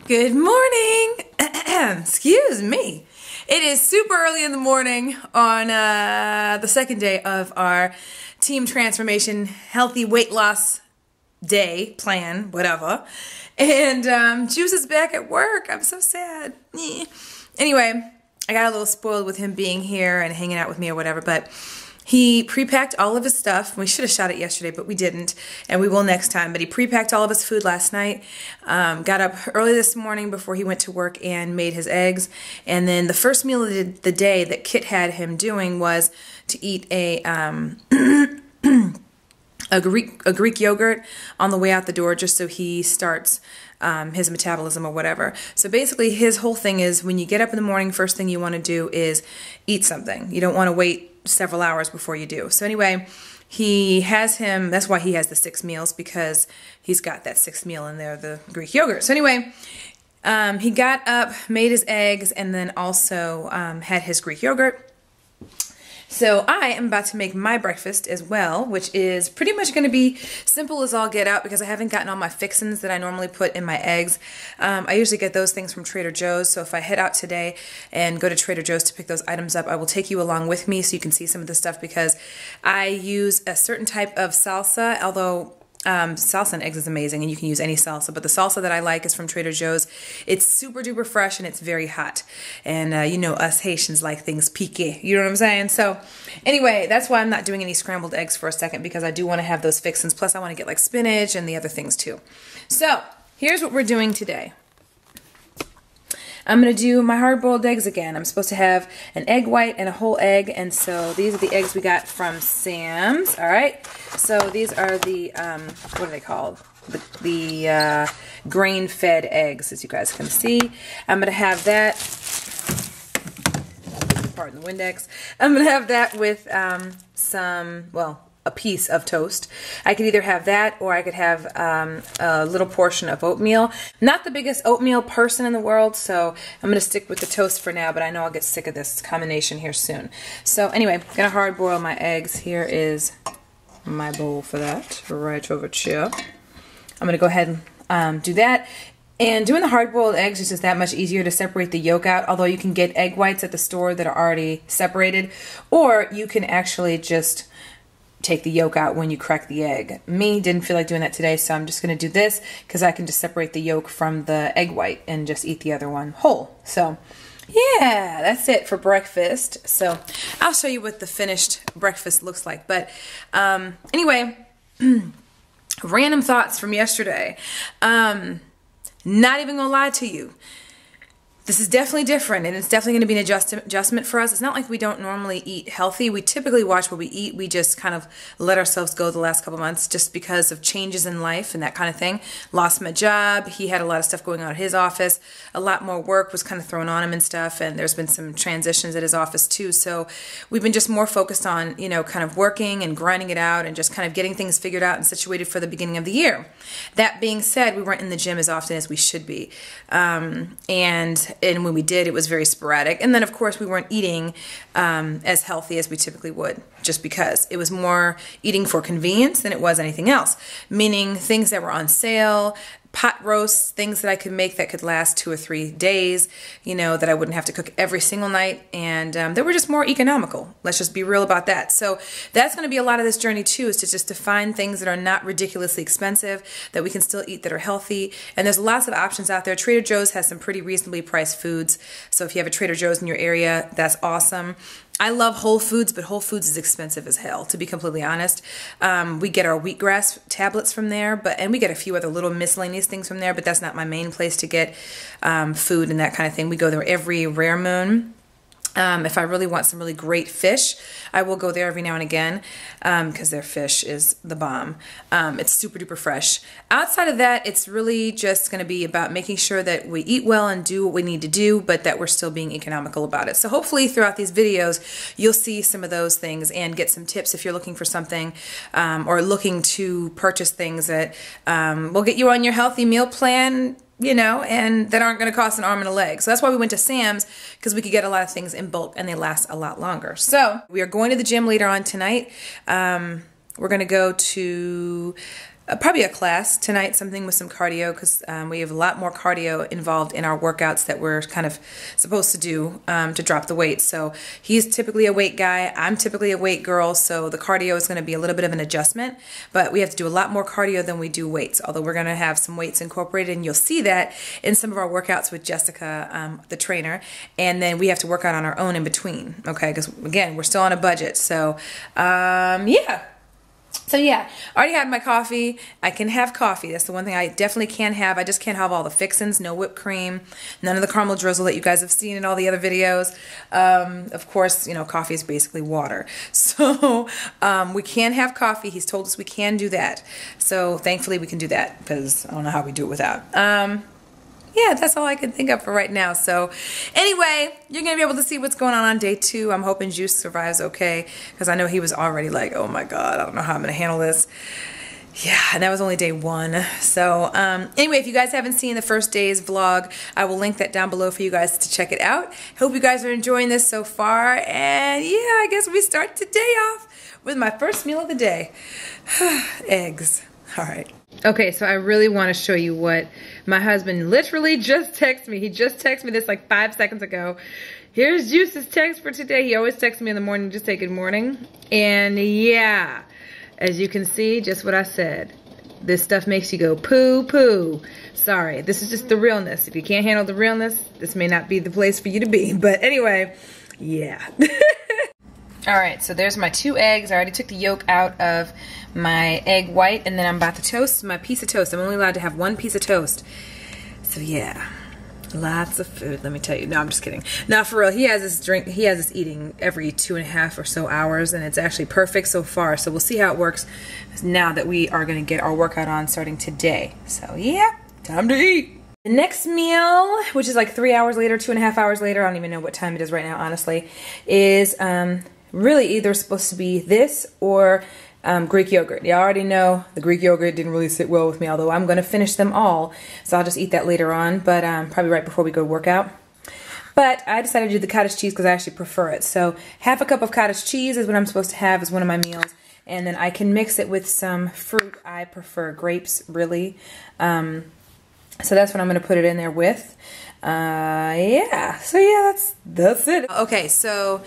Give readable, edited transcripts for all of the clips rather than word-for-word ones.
Good morning. Excuse me. It is super early in the morning on the second day of our team transformation, healthy weight loss day, plan, whatever. And Juice is back at work. I'm so sad. Anyway, I got a little spoiled with him being here and hanging out with me or whatever, but he pre-packed all of his stuff. We should have shot it yesterday, but we didn't, and we will next time. But he pre-packed all of his food last night, got up early this morning before he went to work and made his eggs. And then the first meal of the day that Kit had him doing was to eat a Greek yogurt on the way out the door, just so he starts his metabolism or whatever. So basically his whole thing is when you get up in the morning, first thing you want to do is eat something. You don't want to wait several hours before you do. So anyway, he has him, that's why he has the 6 meals, because he's got that 6th meal in there, the Greek yogurt. So anyway, he got up, made his eggs, and then also had his Greek yogurt. So I am about to make my breakfast as well, which is pretty much going to be simple as all get out because I haven't gotten all my fixins that I normally put in my eggs. I usually get those things from Trader Joe's, so if I head out today and go to Trader Joe's to pick those items up, I will take you along with me so you can see some of the stuff because I use a certain type of salsa, although salsa and eggs is amazing and you can use any salsa, but the salsa that I like is from Trader Joe's. It's super duper fresh and it's very hot. And you know us Haitians like things piqué, you know what I'm saying? So anyway, that's why I'm not doing any scrambled eggs for a second because I do want to have those fixins. Plus I want to get like spinach and the other things too. So here's what we're doing today. I'm going to do my hard-boiled eggs again. I'm supposed to have an egg white and a whole egg, and so these are the eggs we got from Sam's, all right? So these are the, what are they called? The grain-fed eggs, as you guys can see. I'm going to have that, pardon the Windex, I'm going to have that with some, well, a piece of toast. I could either have that or I could have a little portion of oatmeal. Not the biggest oatmeal person in the world, so I'm going to stick with the toast for now, but I know I'll get sick of this combination here soon. So anyway, I'm going to hard boil my eggs. Here is my bowl for that, right over here. I'm going to go ahead and do that. And doing the hard-boiled eggs is just that much easier to separate the yolk out, although you can get egg whites at the store that are already separated, or you can actually just take the yolk out when you crack the egg. Me, didn't feel like doing that today, so I'm just going to do this because I can just separate the yolk from the egg white and just eat the other one whole. So yeah, that's it for breakfast. So I'll show you what the finished breakfast looks like. But anyway, random thoughts from yesterday. Not even gonna lie to you. This is definitely different, and it's definitely going to be an adjustment for us. It's not like we don't normally eat healthy. We typically watch what we eat. We just kind of let ourselves go the last couple months just because of changes in life and that kind of thing. Lost my job. He had a lot of stuff going on at his office. A lot more work was kind of thrown on him and stuff, and there's been some transitions at his office too. So we've been just more focused on, you know, kind of working and grinding it out and just kind of getting things figured out and situated for the beginning of the year. That being said, we weren't in the gym as often as we should be. And when we did, it was very sporadic. And then, of course, we weren't eating as healthy as we typically would, just because. It was more eating for convenience than it was anything else, meaning things that were on sale, pot roasts, things that I could make that could last 2 or 3 days, you know, that I wouldn't have to cook every single night, and they were just more economical. Let's just be real about that. So that's going to be a lot of this journey too, is to just to find things that are not ridiculously expensive, that we can still eat, that are healthy, and there's lots of options out there. Trader Joe's has some pretty reasonably priced foods, so if you have a Trader Joe's in your area, that's awesome. I love Whole Foods, but Whole Foods is expensive as hell, to be completely honest. We get our wheatgrass tablets from there, and we get a few other little miscellaneous things from there, but that's not my main place to get food and that kind of thing. We go there every rare moon. If I really want some really great fish, I will go there every now and again because their fish is the bomb. It's super duper fresh. Outside of that, it's really just going to be about making sure that we eat well and do what we need to do, but that we're still being economical about it. So hopefully throughout these videos, you'll see some of those things and get some tips if you're looking for something or looking to purchase things that will get you on your healthy meal plan, you know, and that aren't going to cost an arm and a leg. So that's why we went to Sam's, because we could get a lot of things in bulk and they last a lot longer. So we are going to the gym later on tonight. We're going to go to probably a class tonight, something with some cardio, because we have a lot more cardio involved in our workouts that we're kind of supposed to do to drop the weight. So he's typically a weight guy, I'm typically a weight girl, so the cardio is going to be a little bit of an adjustment, but we have to do a lot more cardio than we do weights, although we're going to have some weights incorporated, and you'll see that in some of our workouts with Jessica, the trainer, and then we have to work out on our own in between, okay, because again, we're still on a budget. So yeah. So yeah, I already had my coffee. I can have coffee. That's the one thing I definitely can have. I just can't have all the fixins, no whipped cream, none of the caramel drizzle that you guys have seen in all the other videos. Of course, you know, coffee is basically water. So we can have coffee. He's told us we can do that. So thankfully we can do that, because I don't know how we do it without. Yeah, that's all I can think of for right now. So anyway, you're going to be able to see what's going on day 2. I'm hoping Juice survives okay, because I know he was already like, oh my God, I don't know how I'm going to handle this. Yeah, and that was only day 1. So anyway, if you guys haven't seen the first day's vlog, I will link that down below for you guys to check it out. Hope you guys are enjoying this so far. And yeah, I guess we start today off with my first meal of the day. Eggs. All right. Okay, so I really want to show you what my husband literally just texted me. He just texted me this like 5 seconds ago. Here's Juice's text for today. He always texts me in the morning, just say good morning. And yeah, as you can see, just what I said. This stuff makes you go poo poo. Sorry, this is just the realness. If you can't handle the realness, this may not be the place for you to be. But anyway, yeah. Alright, so there's my 2 eggs. I already took the yolk out of my egg white, and then I'm about to toast my piece of toast. I'm only allowed to have 1 piece of toast. So yeah, lots of food, let me tell you. No, I'm just kidding. No, for real, he has this eating every 2.5 or so hours, and it's actually perfect so far. So we'll see how it works now that we are going to get our workout on starting today. So yeah, time to eat. The next meal, which is like 3 hours later, 2.5 hours later, I don't even know what time it is right now, honestly, is really either supposed to be this or Greek yogurt. You already know the Greek yogurt didn't really sit well with me, although I'm going to finish them all. So I'll just eat that later on, but probably right before we go work out. But I decided to do the cottage cheese because I actually prefer it. So half a cup of cottage cheese is what I'm supposed to have as one of my meals. And then I can mix it with some fruit. I prefer grapes, really. So that's what I'm going to put it in there with. Yeah. So yeah, that's it. Okay, so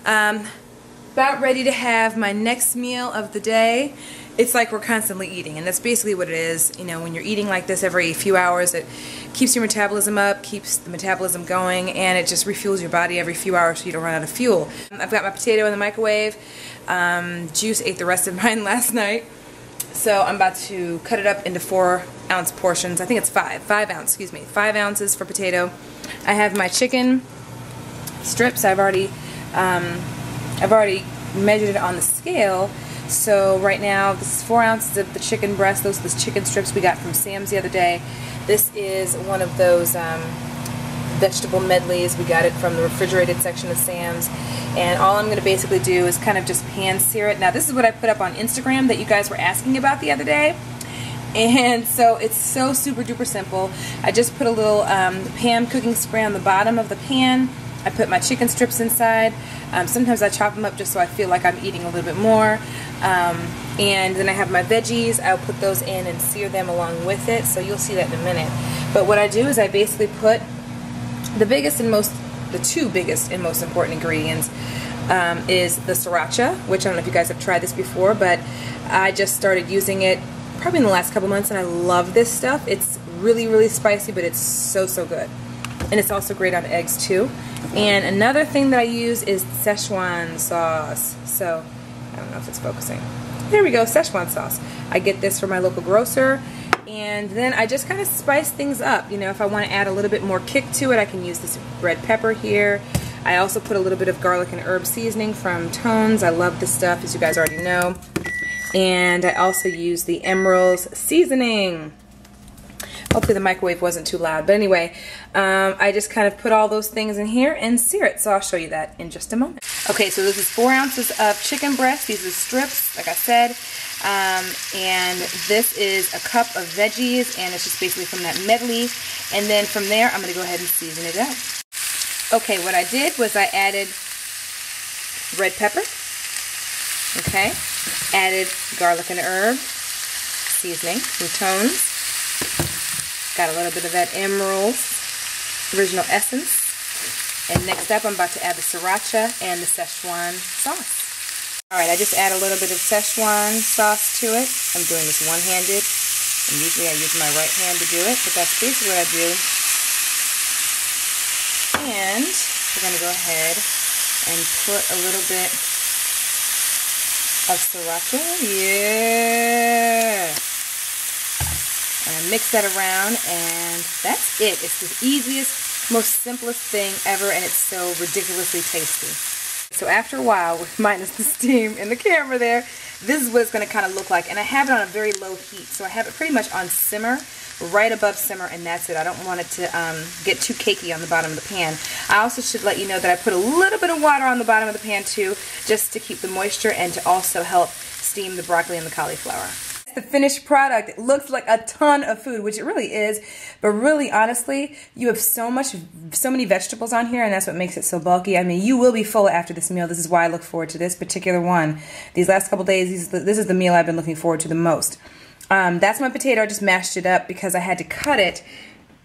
about ready to have my next meal of the day. It's like we're constantly eating, and that's basically what it is. You know, when you're eating like this every few hours, it keeps your metabolism up, keeps the metabolism going, and it just refuels your body every few hours so you don't run out of fuel. I've got my potato in the microwave. Juice ate the rest of mine last night, so I'm about to cut it up into 4-ounce portions. I think it's 5 ounce, excuse me, 5 ounces for potato. I have my chicken strips. I've already measured it on the scale. So right now, this is 4 ounces of the chicken breast. Those are the chicken strips we got from Sam's the other day. This is one of those vegetable medleys. We got it from the refrigerated section of Sam's. And all I'm going to basically do is kind of just pan sear it. Now this is what I put up on Instagram that you guys were asking about the other day. And so it's so super duper simple. I just put a little pan cooking spray on the bottom of the pan. I put my chicken strips inside. Sometimes I chop them up just so I feel like I'm eating a little bit more. And then I have my veggies. I'll put those in and sear them along with it. So you'll see that in a minute. But what I do is I basically put the two biggest and most important ingredients is the sriracha, which I don't know if you guys have tried this before, but I just started using it probably in the last couple months, and I love this stuff. It's really, really spicy, but it's so, so good. And it's also great on eggs too. And another thing that I use is Szechuan sauce. So, I don't know if it's focusing. There we go, Szechuan sauce. I get this from my local grocer. And then I just kind of spice things up. You know, if I want to add a little bit more kick to it, I can use this red pepper here. I also put a little bit of garlic and herb seasoning from Tones. I love this stuff, as you guys already know. And I also use the Emerald's seasoning. Hopefully the microwave wasn't too loud. But anyway, I just kind of put all those things in here and sear it. So I'll show you that in just a moment. Okay, so this is 4 ounces of chicken breast. These are strips, like I said. And this is a cup of veggies, and it's just basically from that medley. And then from there, I'm going to go ahead and season it up. Okay, what I did was I added red pepper. Okay, added garlic and herb, seasoning, croutons. Got a little bit of that Emerald original essence. And next up, I'm about to add the sriracha and the Szechuan sauce. Alright, I just add a little bit of Szechuan sauce to it. I'm doing this one-handed. And usually I use my right hand to do it, but that's basically what I do. And we're going to go ahead and put a little bit of sriracha. Yeah! And mix that around, and that's it. It's the easiest, most simplest thing ever, and it's so ridiculously tasty. So after a while, minus the steam in the camera there, this is what it's going to kind of look like. And I have it on a very low heat, so I have it pretty much on simmer, right above simmer, and that's it. I don't want it to get too cakey on the bottom of the pan. I also should let you know that I put a little bit of water on the bottom of the pan too, just to keep the moisture and to also help steam the broccoli and the cauliflower. The finished product. It looks like a ton of food, which it really is, but really honestly, you have so many vegetables on here, and that's what makes it so bulky. I mean, you will be full after this meal. This is why I look forward to this particular one. These last couple days, this is the meal I've been looking forward to the most. That's my potato. I just mashed it up because I had to cut it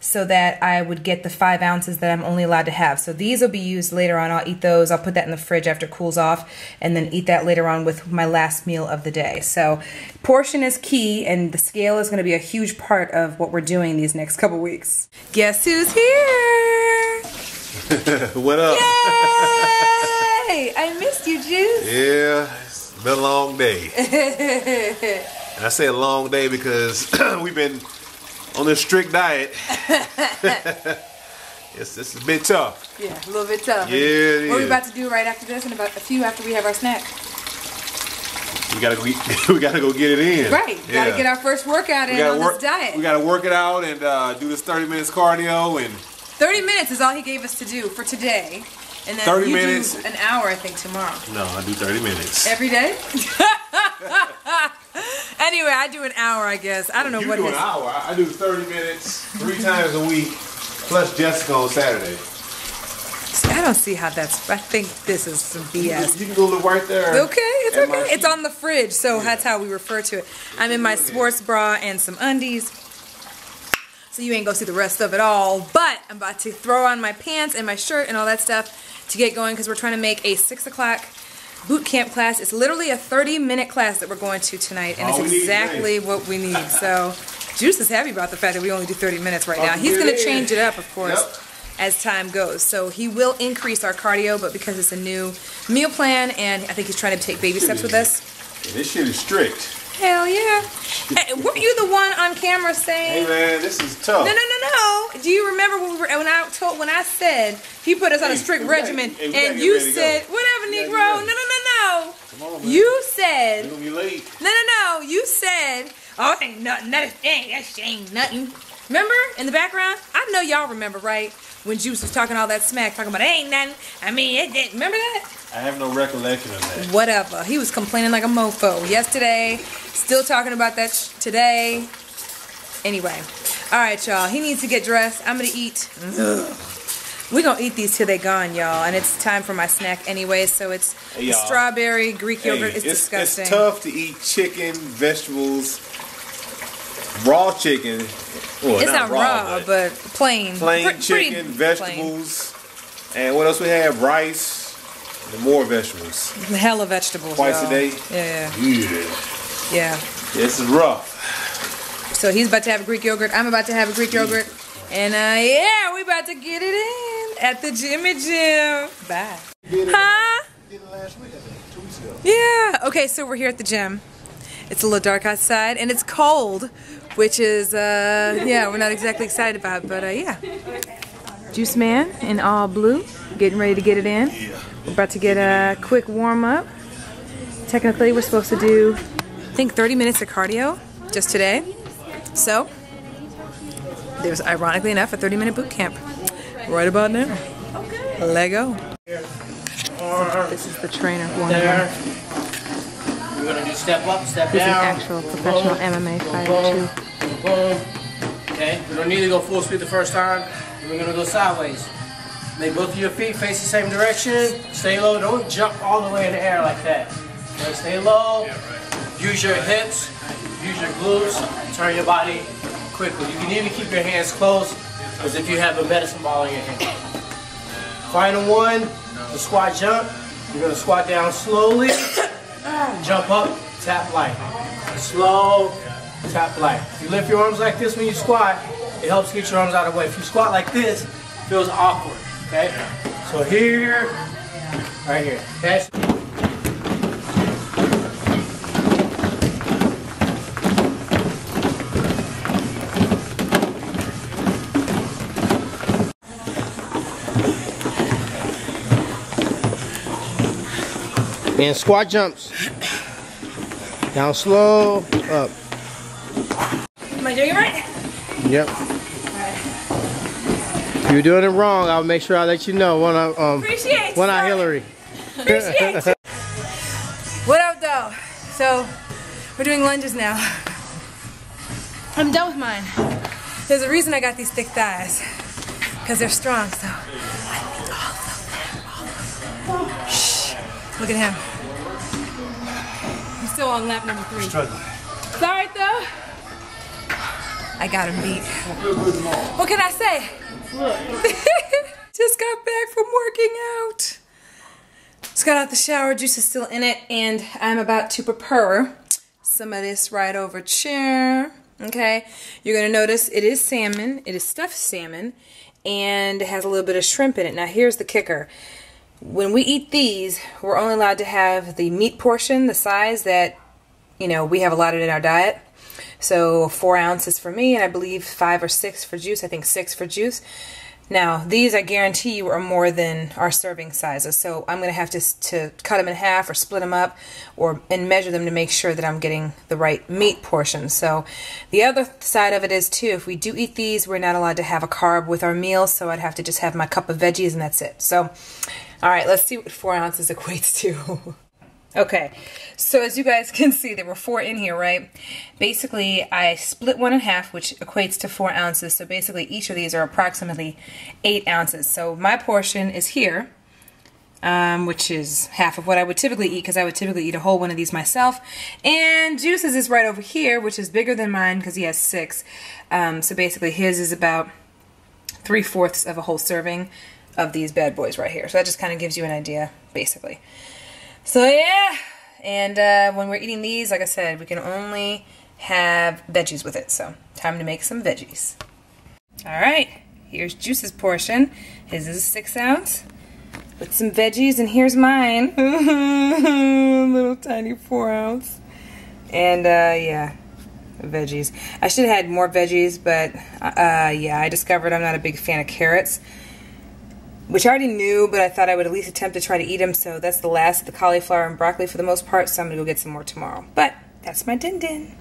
so that I would get the 5 ounces that I'm only allowed to have. So these will be used later on. I'll eat those. I'll put that in the fridge after it cools off, and then eat that later on with my last meal of the day. So portion is key, and the scale is going to be a huge part of what we're doing these next couple weeks. Guess who's here? What up? Yay! I missed you, Juice. Yeah, it's been a long day. I say a long day because we've been on this strict diet. It's a bit tough. Yeah, a little bit tough. Yeah, it is. What are we about to do right after this, and about a few after we have our snack? We gotta go get it in. Right, gotta get our first workout in on this diet. We gotta work it out and do this 30 minutes cardio, and 30 minutes is all he gave us to do for today. And then 30 you minutes. do an hour, I think, tomorrow. No, I do 30 minutes. Every day? Anyway, I do an hour, I guess. I don't know what it is. You do an hour. I do 30 minutes 3 times a week, plus Jessica on Saturday. I don't see how that's... I think this is some BS. You can go look right there. Okay, it's okay. It's on the fridge, so that's how we refer to it. I'm in my sports bra and some undies, so you ain't gonna see the rest of it all. But I'm about to throw on my pants and my shirt and all that stuff to get going, because we're trying to make a 6 o'clock boot camp class. It's literally a 30-minute class that we're going to tonight, and it's exactly what we need. So Juice is happy about the fact that we only do 30 minutes right now. He's going to change it up, of course, as time goes. So he will increase our cardio, but because it's a new meal plan, and I think he's trying to take baby steps with us. And this shit is strict. Hell yeah. Hey, weren't you the one on camera saying... Hey man, this is tough. No. Do you remember when I said he put us on a strict regimen, and you said, whatever, Negro. No. Come on, man. You said... You're gonna be late. No. You said, oh, it ain't nothing. That ain't nothing. Remember? In the background? I know y'all remember, right? When Juice was talking all that smack, talking about, it ain't nothing. I mean, it didn't. Remember that? I have no recollection of that. Whatever. He was complaining like a mofo yesterday. Still talking about that today. Anyway. Alright, y'all. He needs to get dressed. I'm going to eat. We're going to eat these till they're gone, y'all. And it's time for my snack anyway. So it's strawberry, Greek yogurt. It's disgusting. It's tough to eat chicken, vegetables, raw chicken. Well, it's not raw, but plain. Plain chicken, vegetables. Plain. And what else we have? Rice. And more vegetables. The hell of vegetables. Twice a day? Yeah. This is rough. So he's about to have a Greek yogurt. I'm about to have a Greek yogurt. And yeah, we about to get it in at the Jimmy Gym. Bye. Huh? Did it last week, I think, 2 weeks ago. Yeah. Okay, so we're here at the gym. It's a little dark outside and it's cold, which is yeah, we're not exactly excited about, but yeah. Juice Man in all blue, getting ready to get it in. We're about to get a quick warm up. Technically, we're supposed to do, I think, 30 minutes of cardio just today. So, there's, ironically enough, a 30-minute boot camp right about now. Let go. This is the trainer one. We're gonna do step up, step He's down. an actual professional MMA fighter too. Okay, we're gonna need to go full speed the first time. We're gonna go sideways. Make both of your feet face the same direction. Stay low. Don't jump all the way in the air like that. Okay, stay low. Use your hips. Use your glutes, turn your body quickly. You can even keep your hands closed as if you have a medicine ball in your hand. Final one, the squat jump. You're gonna squat down slowly, jump up, tap light. Slow, tap light. If you lift your arms like this when you squat, it helps get your arms out of the way. If you squat like this, it feels awkward, okay? So here, right here, okay? And squat jumps. Down slow, up. Am I doing it right? Yep. If you're doing it wrong, I'll make sure I let you know when I Hillary. Appreciate you. What up, though? So we're doing lunges now. I'm done with mine. There's a reason I got these thick thighs, because they're strong. So I need all of them. Shh. Look at him. I'm still on lap number 3. Struggling. It's all right, though. I got him beat. What can I say? Look. Just got back from working out. Just got out the shower, juice is still in it, and I'm about to prepare some of this right over chair. Okay, you're gonna notice it is salmon, it is stuffed salmon, and it has a little bit of shrimp in it. Now here's the kicker. When we eat these, we're only allowed to have the meat portion, the size that, you know, we have allotted in our diet. So 4 ounces for me, and I believe 5 or 6 for Juice. I think 6 for Juice. Now, these I guarantee you are more than our serving sizes. So I'm going to have to cut them in half or split them up and measure them to make sure that I'm getting the right meat portion. So the other side of it is too, if we do eat these, we're not allowed to have a carb with our meals. So I'd have to just have my cup of veggies and that's it. So, all right, let's see what 4 ounces equates to. Okay, so as you guys can see, there were 4 in here, right? Basically, I split one in half, which equates to 4 ounces. So basically, each of these are approximately 8 ounces. So my portion is here, which is half of what I would typically eat, because I would typically eat a whole one of these myself. And Juice's is right over here, which is bigger than mine, because he has 6. So basically, his is about 3/4 of a whole serving of these bad boys right here. So that just kind of gives you an idea, basically. So yeah, and when we're eating these, like I said, we can only have veggies with it. So time to make some veggies. All right, here's Juice's portion. His is a 6 ounce with some veggies, and here's mine, little tiny 4 ounce. And yeah, veggies. I should have had more veggies, but yeah, I discovered I'm not a big fan of carrots, which I already knew, but I thought I would at least attempt to try to eat them. So that's the last of the cauliflower and broccoli for the most part, so I'm going to go get some more tomorrow. But that's my din-din.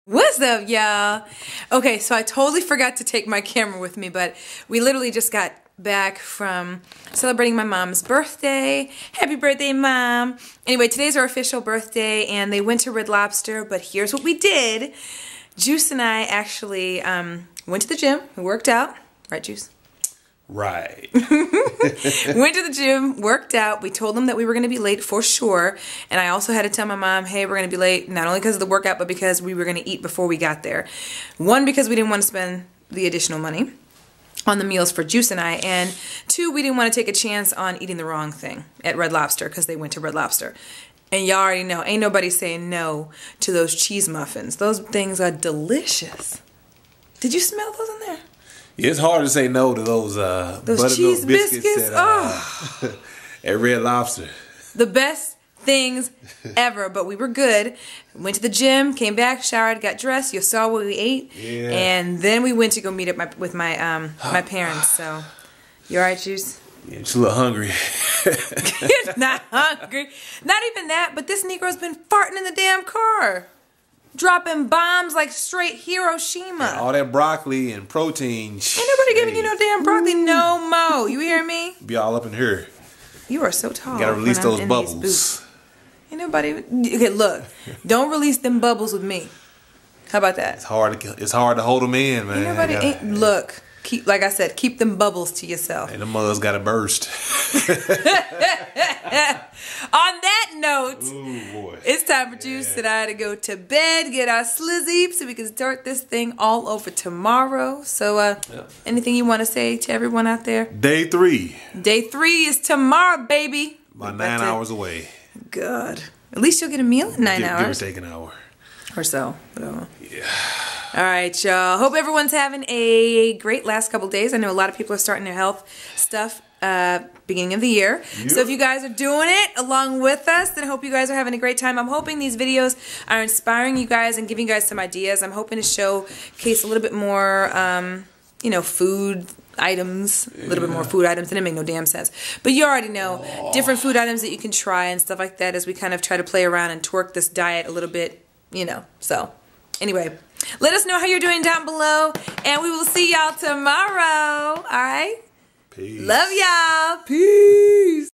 What's up, y'all? Okay, so I totally forgot to take my camera with me, but we literally just got back from celebrating my mom's birthday. Happy birthday, Mom. Anyway, today's our official birthday, and they went to Red Lobster, but here's what we did. Juice and I actually went to the gym. We worked out. Right, Juice? Right. Went to the gym, worked out. We told them that we were going to be late for sure. And I also had to tell my mom, hey, we're going to be late, not only because of the workout, but because we were going to eat before we got there. One, because we didn't want to spend the additional money on the meals for Juice and I. And 2, we didn't want to take a chance on eating the wrong thing at Red Lobster because they went to Red Lobster. And y'all already know, ain't nobody saying no to those cheese muffins. Those things are delicious. Did you smell those in there? Yeah, it's hard to say no to those cheese buttermilk biscuits at, at Red Lobster. The best things ever, but we were good. Went to the gym, came back, showered, got dressed. You saw what we ate, yeah. And then we went to go meet up with my my parents. So, you alright, Juice? Yeah, just a little hungry. You're not hungry. Not even that, but this Negro's been farting in the damn car. Dropping bombs like straight Hiroshima. And all that broccoli and protein. Ain't nobody giving you no damn broccoli no mo. You hear me? Be all up in here. You are so tall. You gotta release those bubbles. Ain't nobody. Okay, look. Don't release them bubbles with me. How about that? It's hard to hold them in, man. Ain't nobody. Look. Keep, like I said, keep them bubbles to yourself. And the mother's gotta burst. On that note, ooh, boy. It's time time for Juice and I to go to bed, get our slizzy so we can start this thing all over tomorrow. So, anything you want to say to everyone out there? Day 3. Day 3 is tomorrow, baby. About 9 hours away. Good. At least you'll get a meal in 9 hours. Give or take an hour. Or so. Yeah. All right, y'all. Hope everyone's having a great last couple days. I know a lot of people are starting their health stuff beginning of the year. Yep. So if you guys are doing it along with us, then I hope you guys are having a great time. I'm hoping these videos are inspiring you guys and giving you guys some ideas. I'm hoping to showcase a little bit more, you know, food items, a little bit more food items. That didn't make no damn sense. But you already know different food items that you can try and stuff like that as we kind of try to play around and twerk this diet a little bit, you know. So anyway, let us know how you're doing down below, and we will see y'all tomorrow. All right? Peace. Love y'all. Peace.